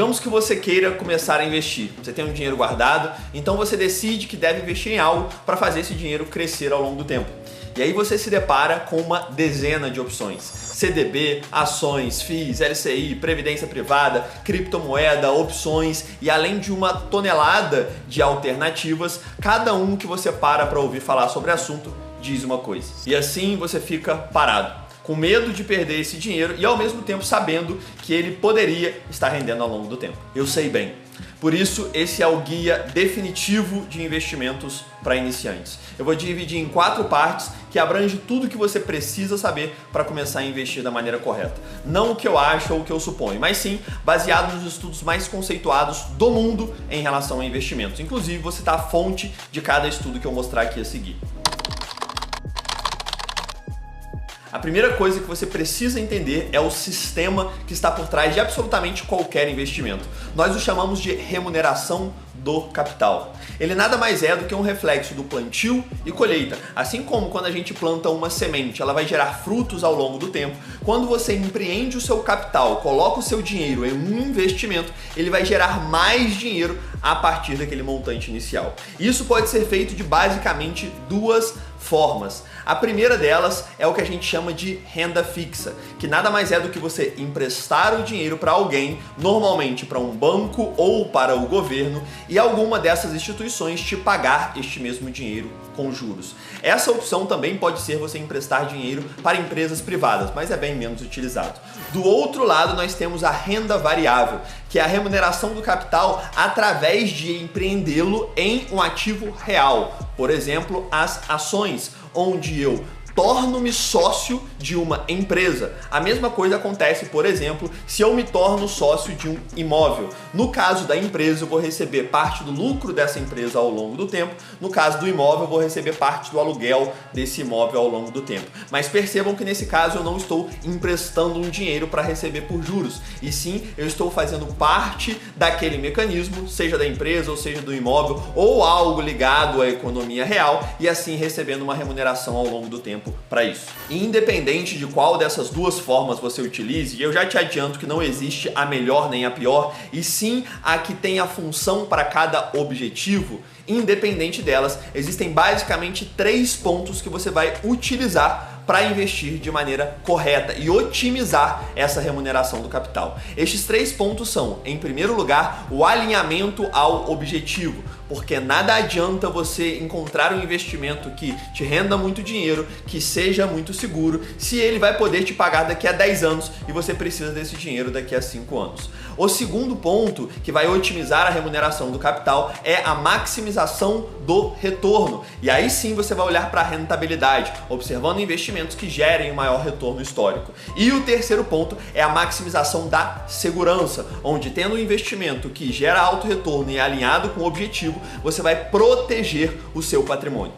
Digamos que você queira começar a investir, você tem um dinheiro guardado, então você decide que deve investir em algo para fazer esse dinheiro crescer ao longo do tempo. E aí você se depara com uma dezena de opções: CDB, ações, FIIs, LCI, previdência privada, criptomoeda, opções e além de uma tonelada de alternativas, cada um que você para ouvir falar sobre o assunto diz uma coisa. E assim você fica parado, com medo de perder esse dinheiro e ao mesmo tempo sabendo que ele poderia estar rendendo ao longo do tempo. Eu sei bem. Por isso, esse é o guia definitivo de investimentos para iniciantes. Eu vou dividir em 4 partes que abrange tudo que você precisa saber para começar a investir da maneira correta. Não o que eu acho ou o que eu suponho, mas sim baseado nos estudos mais conceituados do mundo em relação a investimentos. Inclusive, vou citar a fonte de cada estudo que eu mostrar aqui a seguir. A primeira coisa que você precisa entender é o sistema que está por trás de absolutamente qualquer investimento. Nós o chamamos de remuneração do capital. Ele nada mais é do que um reflexo do plantio e colheita. Assim como quando a gente planta uma semente, ela vai gerar frutos ao longo do tempo. Quando você empreende o seu capital, coloca o seu dinheiro em um investimento, ele vai gerar mais dinheiro a partir daquele montante inicial. Isso pode ser feito de basicamente 2 formas. A primeira delas é o que a gente chama de renda fixa, que nada mais é do que você emprestar o dinheiro para alguém, normalmente para um banco ou para o governo, e alguma dessas instituições te pagar este mesmo dinheiro com juros. Essa opção também pode ser você emprestar dinheiro para empresas privadas, mas é bem menos utilizado. Do outro lado, nós temos a renda variável, que é a remuneração do capital através de empreendê-lo em um ativo real. Por exemplo, as ações, onde eu torno-me sócio de uma empresa. A mesma coisa acontece, por exemplo, se eu me torno sócio de um imóvel. No caso da empresa, eu vou receber parte do lucro dessa empresa ao longo do tempo. No caso do imóvel, eu vou receber parte do aluguel desse imóvel ao longo do tempo. Mas percebam que nesse caso eu não estou emprestando um dinheiro para receber por juros, e sim eu estou fazendo parte daquele mecanismo, seja da empresa ou seja do imóvel, ou algo ligado à economia real, e assim recebendo uma remuneração ao longo do tempo para isso. E independente de qual dessas 2 formas você utilize, eu já te adianto que não existe a melhor nem a pior, e sim a que tem a função para cada objetivo. Independente delas, existem basicamente 3 pontos que você vai utilizar para investir de maneira correta e otimizar essa remuneração do capital. Estes 3 pontos são, em primeiro lugar, o alinhamento ao objetivo, porque nada adianta você encontrar um investimento que te renda muito dinheiro, que seja muito seguro, se ele vai poder te pagar daqui a 10 anos e você precisa desse dinheiro daqui a 5 anos. O segundo ponto que vai otimizar a remuneração do capital é a maximização do retorno. E aí sim você vai olhar para a rentabilidade, observando investimentos que gerem um maior retorno histórico. E o terceiro ponto é a maximização da segurança, onde tendo um investimento que gera alto retorno e é alinhado com o objetivo, você vai proteger o seu patrimônio.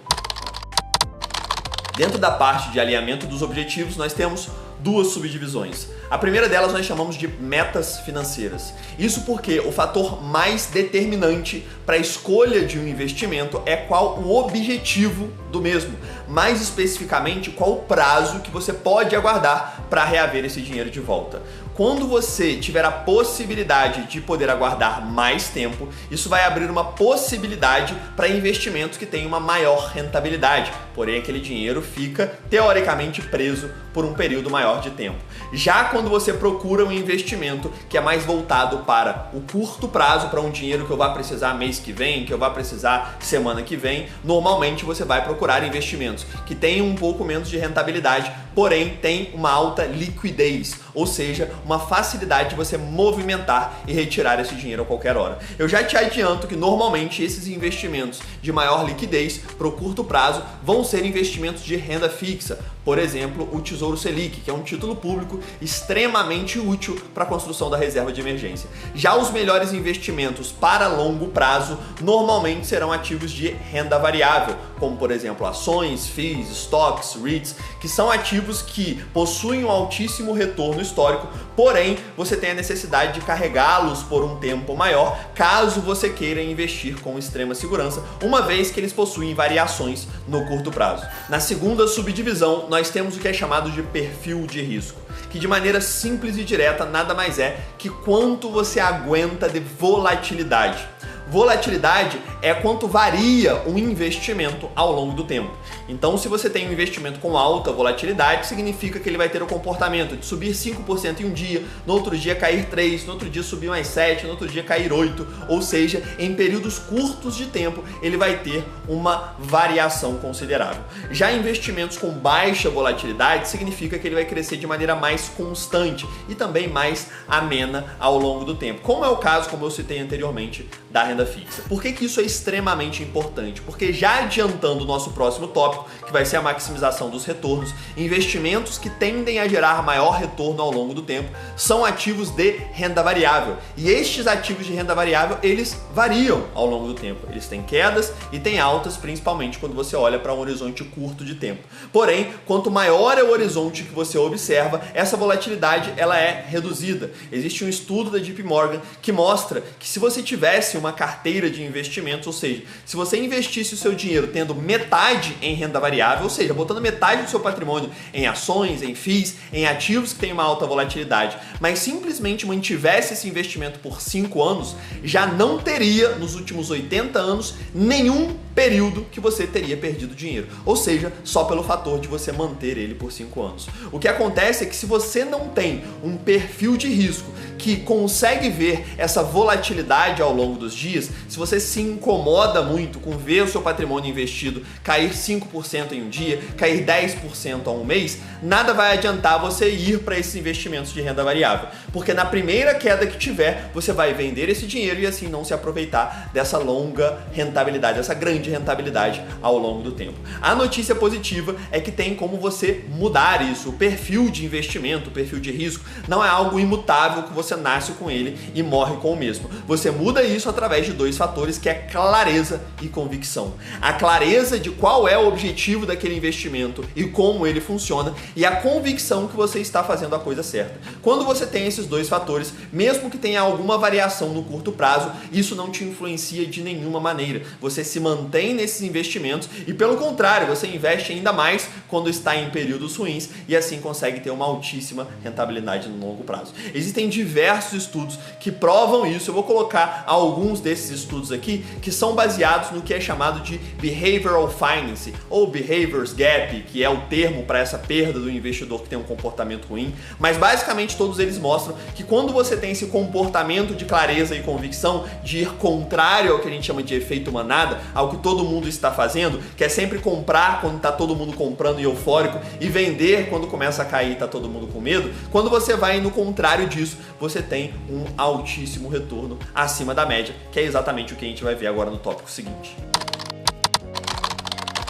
Dentro da parte de alinhamento dos objetivos, nós temos 2 subdivisões. A primeira delas nós chamamos de metas financeiras. Isso porque o fator mais determinante para a escolha de um investimento é qual o objetivo do mesmo. Mais especificamente, qual o prazo que você pode aguardar para reaver esse dinheiro de volta. Quando você tiver a possibilidade de poder aguardar mais tempo, isso vai abrir uma possibilidade para investimentos que têm uma maior rentabilidade. Porém, aquele dinheiro fica teoricamente preso por um período maior de tempo. Já quando você procura um investimento que é mais voltado para o curto prazo, para um dinheiro que eu vá precisar mês que vem, que eu vá precisar semana que vem, normalmente você vai procurar investimentos que tenham um pouco menos de rentabilidade, porém tem uma alta liquidez, ou seja, uma facilidade de você movimentar e retirar esse dinheiro a qualquer hora. Eu já te adianto que normalmente esses investimentos de maior liquidez para o curto prazo vão ser investimentos de renda fixa. Por exemplo, o Tesouro Selic, que é um título público extremamente útil para a construção da reserva de emergência. Já os melhores investimentos para longo prazo normalmente serão ativos de renda variável, como por exemplo ações, FIIs, estoques, REITs, que são ativos que possuem um altíssimo retorno histórico, porém você tem a necessidade de carregá-los por um tempo maior, caso você queira investir com extrema segurança, uma vez que eles possuem variações no curto prazo. Na segunda subdivisão, nós temos o que é chamado de perfil de risco, que de maneira simples e direta nada mais é que quanto você aguenta de volatilidade. Volatilidade é quanto varia um investimento ao longo do tempo. Então, se você tem um investimento com alta volatilidade, significa que ele vai ter o comportamento de subir 5% em um dia, no outro dia cair 3%, no outro dia subir mais 7%, no outro dia cair 8%, ou seja, em períodos curtos de tempo ele vai ter uma variação considerável. Já investimentos com baixa volatilidade significa que ele vai crescer de maneira mais constante e também mais amena ao longo do tempo, como é o caso, como eu citei anteriormente, da renda fixa. Por que isso é extremamente importante? Porque já adiantando o nosso próximo tópico, que vai ser a maximização dos retornos, investimentos que tendem a gerar maior retorno ao longo do tempo são ativos de renda variável. E estes ativos de renda variável, eles variam ao longo do tempo. Eles têm quedas e têm altas, principalmente quando você olha para um horizonte curto de tempo. Porém, quanto maior é o horizonte que você observa, essa volatilidade ela é reduzida. Existe um estudo da JP Morgan que mostra que se você tivesse uma carteira de investimentos, ou seja, se você investisse o seu dinheiro tendo metade em renda variável, ou seja, botando metade do seu patrimônio em ações, em FIIs, em ativos que têm uma alta volatilidade, mas simplesmente mantivesse esse investimento por 5 anos, já não teria nos últimos 80 anos nenhum período que você teria perdido dinheiro, ou seja, só pelo fator de você manter ele por 5 anos. O que acontece é que se você não tem um perfil de risco que consegue ver essa volatilidade ao longo dos dias, se você se incomoda muito com ver o seu patrimônio investido cair 5% em um dia, cair 10% a um mês, nada vai adiantar você ir para esses investimentos de renda variável, porque na primeira queda que tiver, você vai vender esse dinheiro e assim não se aproveitar dessa longa rentabilidade, dessa grande rentabilidade ao longo do tempo. A notícia positiva é que tem como você mudar isso. O perfil de investimento, o perfil de risco, não é algo imutável que você nasce com ele e morre com o mesmo. Você muda isso através de 2 fatores, que é clareza e convicção. A clareza de qual é o objetivo daquele investimento e como ele funciona, e a convicção que você está fazendo a coisa certa. Quando você tem esses 2 fatores, mesmo que tenha alguma variação no curto prazo, isso não te influencia de nenhuma maneira. Você se mantém nesses investimentos e, pelo contrário, você investe ainda mais quando está em períodos ruins e assim consegue ter uma altíssima rentabilidade no longo prazo. Existem diversos estudos que provam isso. Eu vou colocar alguns desses estudos aqui que são baseados no que é chamado de Behavioral Finance ou Behaviors Gap, que é o termo para essa perda do investidor que tem um comportamento ruim, mas basicamente todos eles mostram que quando você tem esse comportamento de clareza e convicção, de ir contrário ao que a gente chama de efeito manada, ao que todo mundo está fazendo, que é sempre comprar quando está todo mundo comprando e eufórico e vender quando começa a cair e está todo mundo com medo, quando você vai no contrário disso, você tem um altíssimo retorno acima da média, que é exatamente o que a gente vai ver agora no tópico seguinte.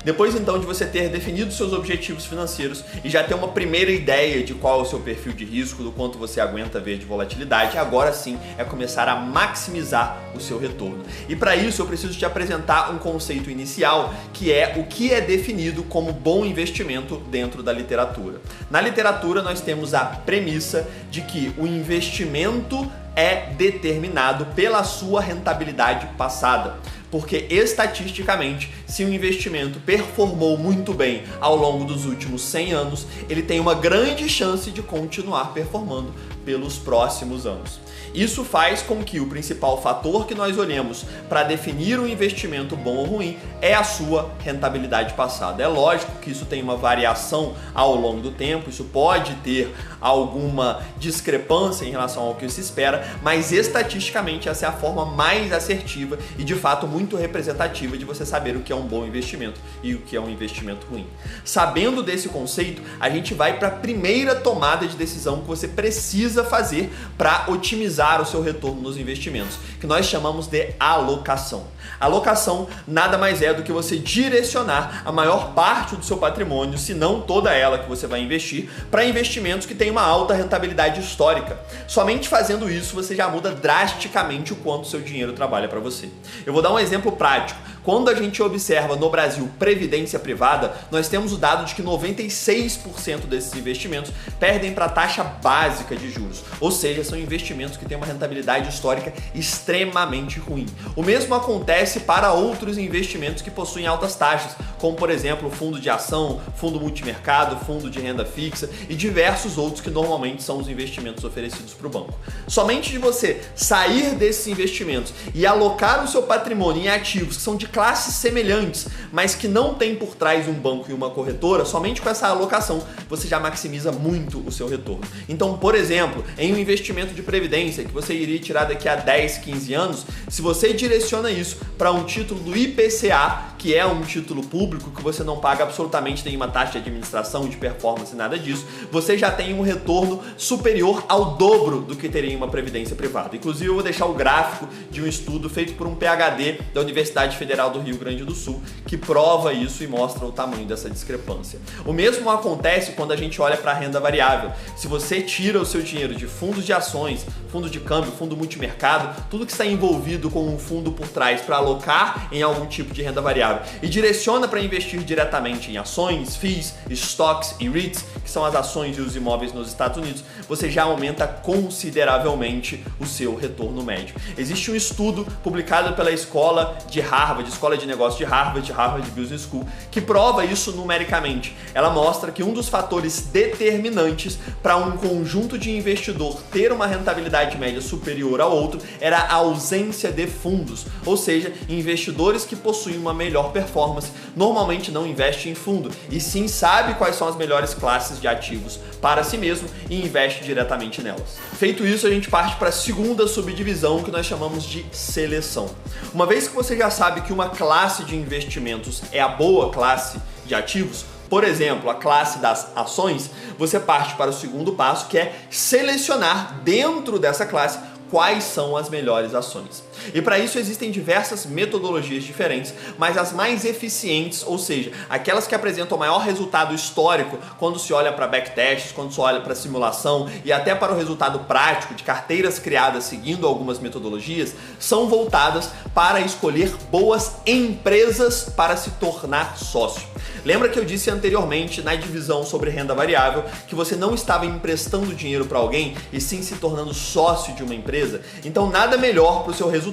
Depois então de você ter definido seus objetivos financeiros e já ter uma primeira ideia de qual é o seu perfil de risco, do quanto você aguenta ver de volatilidade, agora sim é começar a maximizar o seu retorno. E para isso eu preciso te apresentar um conceito inicial, que é o que é definido como bom investimento dentro da literatura. Na literatura nós temos a premissa de que o investimento é determinado pela sua rentabilidade passada. Porque estatisticamente, se um investimento performou muito bem ao longo dos últimos 100 anos, ele tem uma grande chance de continuar performando pelos próximos anos. Isso faz com que o principal fator que nós olhemos para definir um investimento bom ou ruim é a sua rentabilidade passada. É lógico que isso tem uma variação ao longo do tempo, isso pode ter alguma discrepância em relação ao que se espera, mas estatisticamente essa é a forma mais assertiva e de fato muito representativa de você saber o que é um bom investimento e o que é um investimento ruim. Sabendo desse conceito, a gente vai para a primeira tomada de decisão que você precisa fazer para otimizar o seu retorno nos investimentos, que nós chamamos de alocação. Alocação nada mais é do que você direcionar a maior parte do seu patrimônio, se não toda ela que você vai investir, para investimentos que têm uma alta rentabilidade histórica. Somente fazendo isso você já muda drasticamente o quanto seu dinheiro trabalha para você. Eu vou dar um exemplo prático. Quando a gente observa no Brasil previdência privada, nós temos o dado de que 96% desses investimentos perdem para a taxa básica de juros, ou seja, são investimentos que têm uma rentabilidade histórica extremamente ruim. O mesmo acontece para outros investimentos que possuem altas taxas, como por exemplo fundo de ação, fundo multimercado, fundo de renda fixa e diversos outros que normalmente são os investimentos oferecidos para o banco. Somente de você sair desses investimentos e alocar o seu patrimônio em ativos que são de classes semelhantes, mas que não tem por trás um banco e uma corretora, somente com essa alocação você já maximiza muito o seu retorno. Então, por exemplo, em um investimento de previdência que você iria tirar daqui a 10, 15 anos, se você direciona isso para um título do IPCA, que é um título público que você não paga absolutamente nenhuma taxa de administração, de performance, nada disso, você já tem um retorno superior ao dobro do que teria em uma previdência privada. Inclusive, eu vou deixar o gráfico de um estudo feito por um PhD da Universidade Federal do Rio Grande do Sul, que prova isso e mostra o tamanho dessa discrepância. O mesmo acontece quando a gente olha para a renda variável. Se você tira o seu dinheiro de fundos de ações, fundo de câmbio, fundo multimercado, tudo que está envolvido com um fundo por trás para alocar em algum tipo de renda variável e direciona para investir diretamente em ações, FIIs, stocks e REITs, que são as ações e os imóveis nos Estados Unidos, você já aumenta consideravelmente o seu retorno médio. Existe um estudo publicado pela Escola de Harvard, Escola de Negócios de Harvard Business School, que prova isso numericamente. Ela mostra que um dos fatores determinantes para um conjunto de investidor ter uma rentabilidade média superior ao outro era a ausência de fundos, ou seja, investidores que possuem uma melhor performance normalmente não investem em fundo, e sim sabe quais são as melhores classes de ativos para si mesmo e investe diretamente nelas. Feito isso, a gente parte para a segunda subdivisão que nós chamamos de seleção. Uma vez que você já sabe que uma classe de investimentos é a boa classe de ativos, por exemplo, a classe das ações, você parte para o segundo passo, que é selecionar dentro dessa classe quais são as melhores ações. E para isso existem diversas metodologias diferentes, mas as mais eficientes, ou seja, aquelas que apresentam o maior resultado histórico quando se olha para backtests, quando se olha para simulação e até para o resultado prático de carteiras criadas seguindo algumas metodologias, são voltadas para escolher boas empresas para se tornar sócio. Lembra que eu disse anteriormente na divisão sobre renda variável que você não estava emprestando dinheiro para alguém e sim se tornando sócio de uma empresa? Então nada melhor para o seu resultado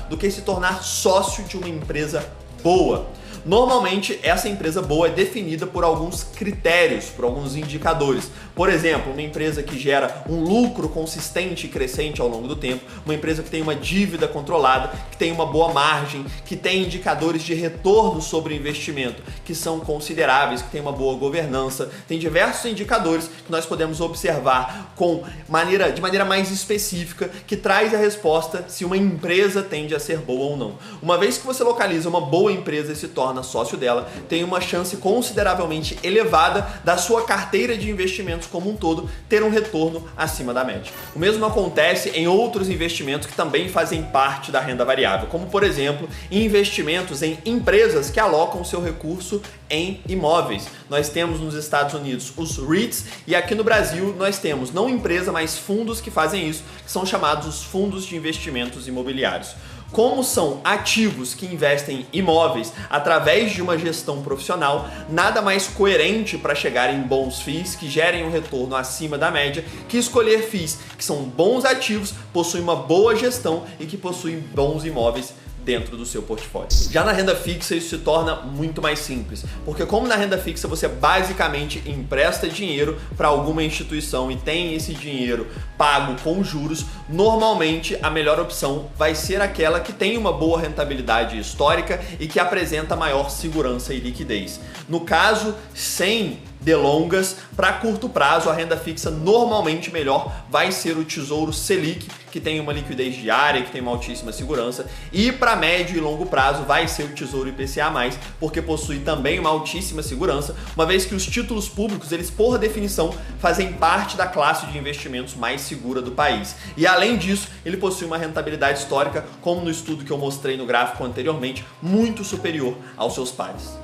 do que se tornar sócio de uma empresa boa. Normalmente, essa empresa boa é definida por alguns critérios, por alguns indicadores. Por exemplo, uma empresa que gera um lucro consistente e crescente ao longo do tempo, uma empresa que tem uma dívida controlada, que tem uma boa margem, que tem indicadores de retorno sobre o investimento que são consideráveis, que tem uma boa governança. Tem diversos indicadores que nós podemos observar de maneira mais específica, que traz a resposta se uma empresa tende a ser boa ou não. Uma vez que você localiza uma boa empresa e se torna sócio dela, tem uma chance consideravelmente elevada da sua carteira de investimentos como um todo ter um retorno acima da média. O mesmo acontece em outros investimentos que também fazem parte da renda variável, como por exemplo, investimentos em empresas que alocam seu recurso em imóveis. Nós temos nos Estados Unidos os REITs e aqui no Brasil nós temos não empresa, mas fundos que fazem isso, que são chamados os fundos de investimentos imobiliários. Como são ativos que investem em imóveis através de uma gestão profissional, nada mais coerente para chegar em bons FIIs que gerem um retorno acima da média que escolher FIIs que são bons ativos, possuem uma boa gestão e que possuem bons imóveis dentro do seu portfólio. Já na renda fixa isso se torna muito mais simples, porque como na renda fixa você basicamente empresta dinheiro para alguma instituição e tem esse dinheiro pago com juros, normalmente a melhor opção vai ser aquela que tem uma boa rentabilidade histórica e que apresenta maior segurança e liquidez. No caso, sem delongas, para curto prazo a renda fixa normalmente melhor vai ser o Tesouro Selic, que tem uma liquidez diária, que tem uma altíssima segurança, e para médio e longo prazo vai ser o Tesouro IPCA+, porque possui também uma altíssima segurança, uma vez que os títulos públicos, eles por definição fazem parte da classe de investimentos mais segura do país. E além disso, ele possui uma rentabilidade histórica, como no estudo que eu mostrei no gráfico anteriormente, muito superior aos seus pares.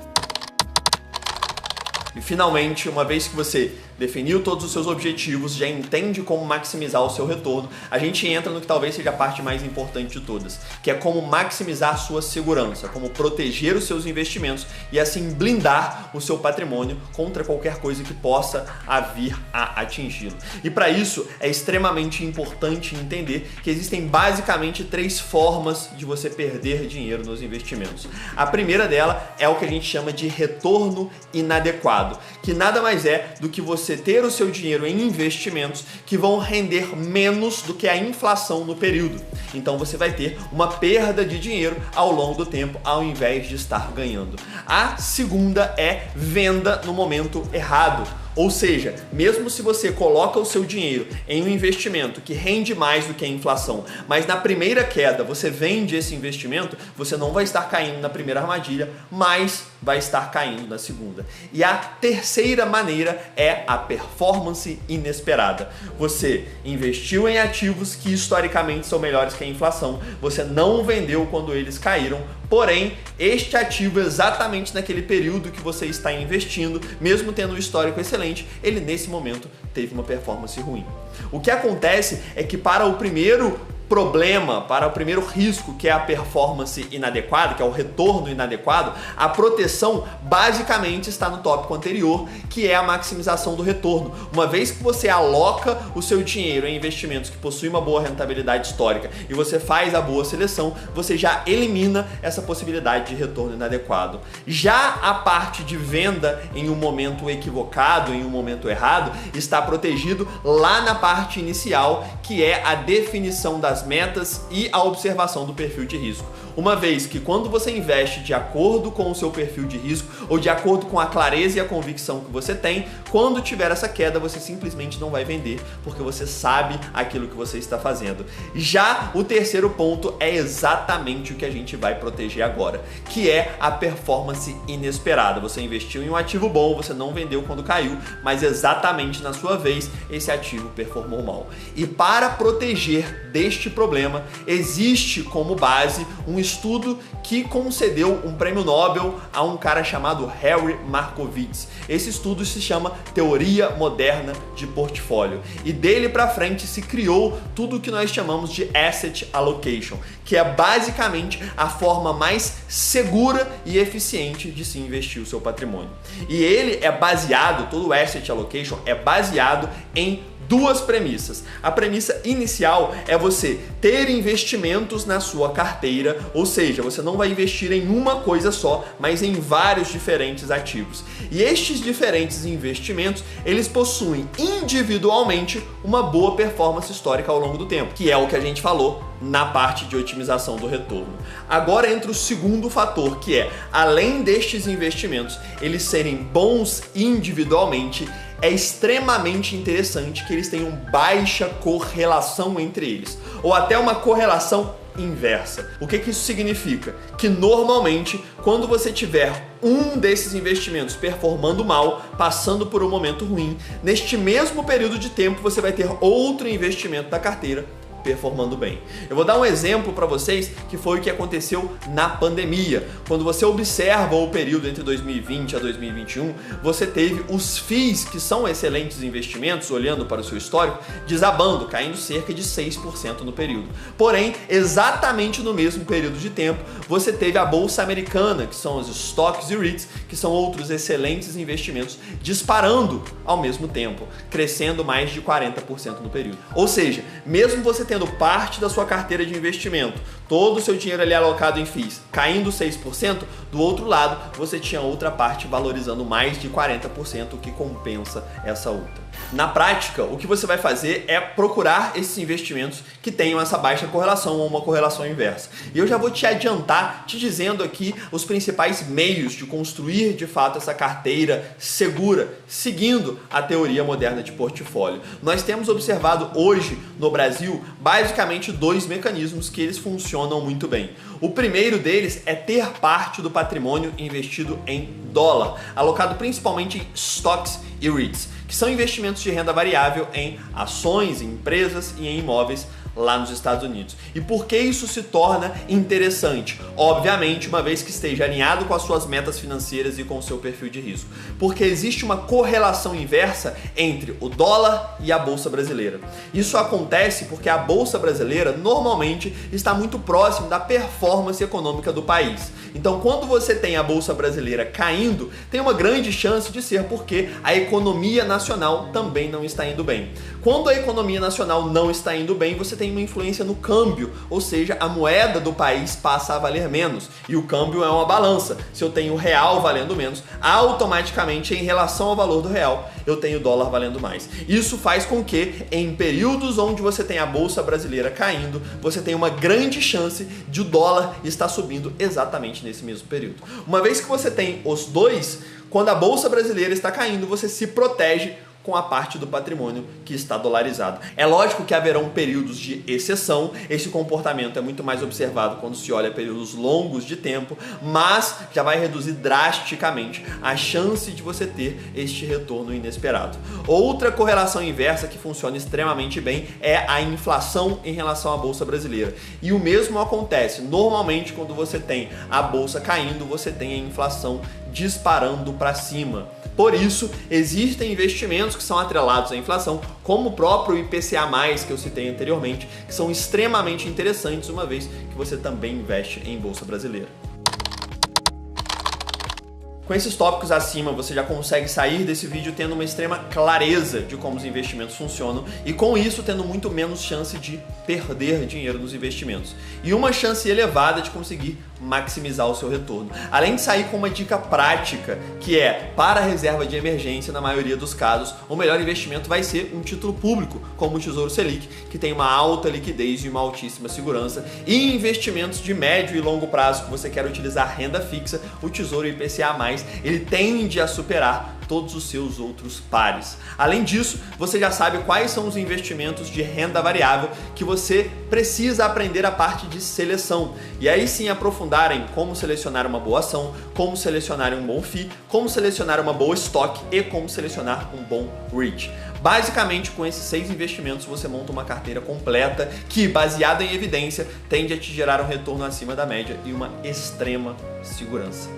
E finalmente, uma vez que você definiu todos os seus objetivos, já entende como maximizar o seu retorno, a gente entra no que talvez seja a parte mais importante de todas, que é como maximizar a sua segurança, como proteger os seus investimentos e assim blindar o seu patrimônio contra qualquer coisa que possa vir a atingi-lo. E para isso é extremamente importante entender que existem basicamente 3 formas de você perder dinheiro nos investimentos. A primeira dela é o que a gente chama de retorno inadequado, que nada mais é do que você ter o seu dinheiro em investimentos que vão render menos do que a inflação no período. Então você vai ter uma perda de dinheiro ao longo do tempo, ao invés de estar ganhando. A segunda é venda no momento errado. Ou seja, mesmo se você coloca o seu dinheiro em um investimento que rende mais do que a inflação, mas na primeira queda você vende esse investimento, você não vai estar caindo na primeira armadilha, mas vai estar caindo na segunda. E a terceira maneira é a performance inesperada. Você investiu em ativos que historicamente são melhores que a inflação, você não vendeu quando eles caíram, porém, este ativo exatamente naquele período que você está investindo, mesmo tendo um histórico excelente, ele nesse momento teve uma performance ruim. O que acontece é que para o primeiro problema, para o primeiro risco, que é a performance inadequada, que é o retorno inadequado, a proteção basicamente está no tópico anterior, que é a maximização do retorno. Uma vez que você aloca o seu dinheiro em investimentos que possuem uma boa rentabilidade histórica e você faz a boa seleção, você já elimina essa possibilidade de retorno inadequado. Já a parte de venda em um momento equivocado, em um momento errado, está protegido lá na parte inicial, que é a definição das metas e a observação do perfil de risco. Uma vez que quando você investe de acordo com o seu perfil de risco ou de acordo com a clareza e a convicção que você tem, quando tiver essa queda você simplesmente não vai vender, porque você sabe aquilo que você está fazendo. Já o terceiro ponto é exatamente o que a gente vai proteger agora, que é a performance inesperada. Você investiu em um ativo bom, você não vendeu quando caiu, mas exatamente na sua vez esse ativo performou mal. E para proteger deste problema, existe como base um estudo que concedeu um prêmio Nobel a um cara chamado Harry Markowitz. Esse estudo se chama Teoria Moderna de Portfólio. E dele para frente se criou tudo o que nós chamamos de Asset Allocation, que é basicamente a forma mais segura e eficiente de se investir o seu patrimônio. E ele é baseado, todo o Asset Allocation é baseado em 2 premissas. A premissa inicial é você ter investimentos na sua carteira, ou seja, você não vai investir em uma coisa só, mas em vários diferentes ativos. E estes diferentes investimentos, eles possuem individualmente uma boa performance histórica ao longo do tempo, que é o que a gente falou na parte de otimização do retorno. Agora entra o segundo fator, que é, além destes investimentos, eles serem bons individualmente, é extremamente interessante que eles tenham baixa correlação entre eles, ou até uma correlação inversa. O que isso significa? Que normalmente, quando você tiver um desses investimentos performando mal, passando por um momento ruim, neste mesmo período de tempo você vai ter outro investimento da carteira performando bem. Eu vou dar um exemplo para vocês que foi o que aconteceu na pandemia. Quando você observa o período entre 2020 a 2021, você teve os FIIs, que são excelentes investimentos, olhando para o seu histórico, desabando, caindo cerca de 6% no período. Porém, exatamente no mesmo período de tempo, você teve a Bolsa Americana, que são os stocks e REITs, que são outros excelentes investimentos, disparando ao mesmo tempo, crescendo mais de 40% no período. Ou seja, mesmo você tendo parte da sua carteira de investimento, todo o seu dinheiro ali alocado em FIIs, caindo 6%, do outro lado você tinha outra parte valorizando mais de 40%, o que compensa essa outra. Na prática, o que você vai fazer é procurar esses investimentos que tenham essa baixa correlação ou uma correlação inversa. E eu já vou te adiantar, te dizendo aqui os principais meios de construir de fato essa carteira segura, seguindo a teoria moderna de portfólio. Nós temos observado hoje no Brasil basicamente 2 mecanismos que eles funcionam muito bem. O primeiro deles é ter parte do patrimônio investido em dólar, alocado principalmente em stocks e REITs, que são investimentos de renda variável em ações, em empresas e em imóveis lá nos Estados Unidos. E por que isso se torna interessante? Obviamente, uma vez que esteja alinhado com as suas metas financeiras e com o seu perfil de risco. Porque existe uma correlação inversa entre o dólar e a Bolsa Brasileira. Isso acontece porque a Bolsa Brasileira normalmente está muito próximo da performance econômica do país. Então, quando você tem a Bolsa Brasileira caindo, tem uma grande chance de ser porque a economia nacional também não está indo bem. Quando a economia nacional não está indo bem, você tem uma influência no câmbio, ou seja, a moeda do país passa a valer menos. E o câmbio é uma balança. Se eu tenho o real valendo menos, automaticamente, em relação ao valor do real, eu tenho o dólar valendo mais. Isso faz com que, em períodos onde você tem a Bolsa Brasileira caindo, você tem uma grande chance de o dólar estar subindo exatamente nesse mesmo período. Uma vez que você tem os dois, quando a Bolsa Brasileira está caindo, você se protege com a parte do patrimônio que está dolarizado. É lógico que haverão períodos de exceção, esse comportamento é muito mais observado quando se olha períodos longos de tempo, mas já vai reduzir drasticamente a chance de você ter este retorno inesperado. Outra correlação inversa que funciona extremamente bem é a inflação em relação à Bolsa Brasileira. E o mesmo acontece, normalmente quando você tem a Bolsa caindo, você tem a inflação disparando para cima. Por isso, existem investimentos que são atrelados à inflação, como o próprio IPCA+, que eu citei anteriormente, que são extremamente interessantes, uma vez que você também investe em Bolsa Brasileira. Com esses tópicos acima, você já consegue sair desse vídeo tendo uma extrema clareza de como os investimentos funcionam e com isso tendo muito menos chance de perder dinheiro nos investimentos e uma chance elevada de conseguir maximizar o seu retorno. Além de sair com uma dica prática, que é, para a reserva de emergência, na maioria dos casos, o melhor investimento vai ser um título público, como o Tesouro Selic, que tem uma alta liquidez e uma altíssima segurança, e investimentos de médio e longo prazo, que você quer utilizar renda fixa, o Tesouro IPCA+, ele tende a superar todos os seus outros pares. Além disso, você já sabe quais são os investimentos de renda variável que você precisa aprender a parte de seleção. E aí sim aprofundar em como selecionar uma boa ação, como selecionar um bom FII, como selecionar uma boa estoque e como selecionar um bom REIT. Basicamente, com esses 6 investimentos, você monta uma carteira completa que, baseada em evidência, tende a te gerar um retorno acima da média e uma extrema segurança.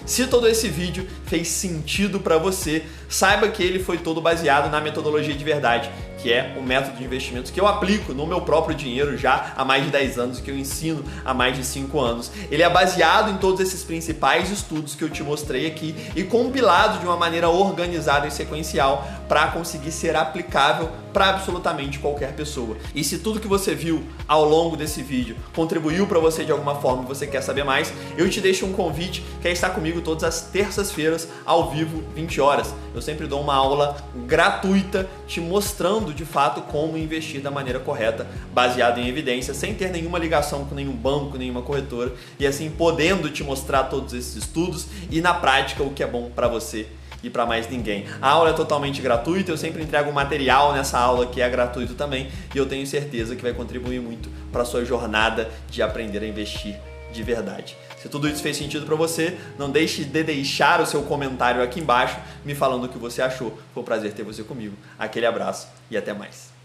Se todo esse vídeo fez sentido para você, saiba que ele foi todo baseado na metodologia de verdade, que é o método de investimentos que eu aplico no meu próprio dinheiro já há mais de 10 anos, que eu ensino há mais de 5 anos. Ele é baseado em todos esses principais estudos que eu te mostrei aqui e compilado de uma maneira organizada e sequencial para conseguir ser aplicável para absolutamente qualquer pessoa. E se tudo que você viu ao longo desse vídeo contribuiu para você de alguma forma e você quer saber mais, eu te deixo um convite que é estar comigo todas as terças-feiras ao vivo, 20 horas. Eu sempre dou uma aula gratuita te mostrando de fato como investir da maneira correta, baseado em evidência, sem ter nenhuma ligação com nenhum banco, nenhuma corretora, e assim podendo te mostrar todos esses estudos e na prática o que é bom para você e para mais ninguém. A aula é totalmente gratuita, eu sempre entrego um material nessa aula que é gratuito também e eu tenho certeza que vai contribuir muito para a sua jornada de aprender a investir de verdade. Se tudo isso fez sentido para você, não deixe de deixar o seu comentário aqui embaixo me falando o que você achou. Foi um prazer ter você comigo. Aquele abraço e até mais.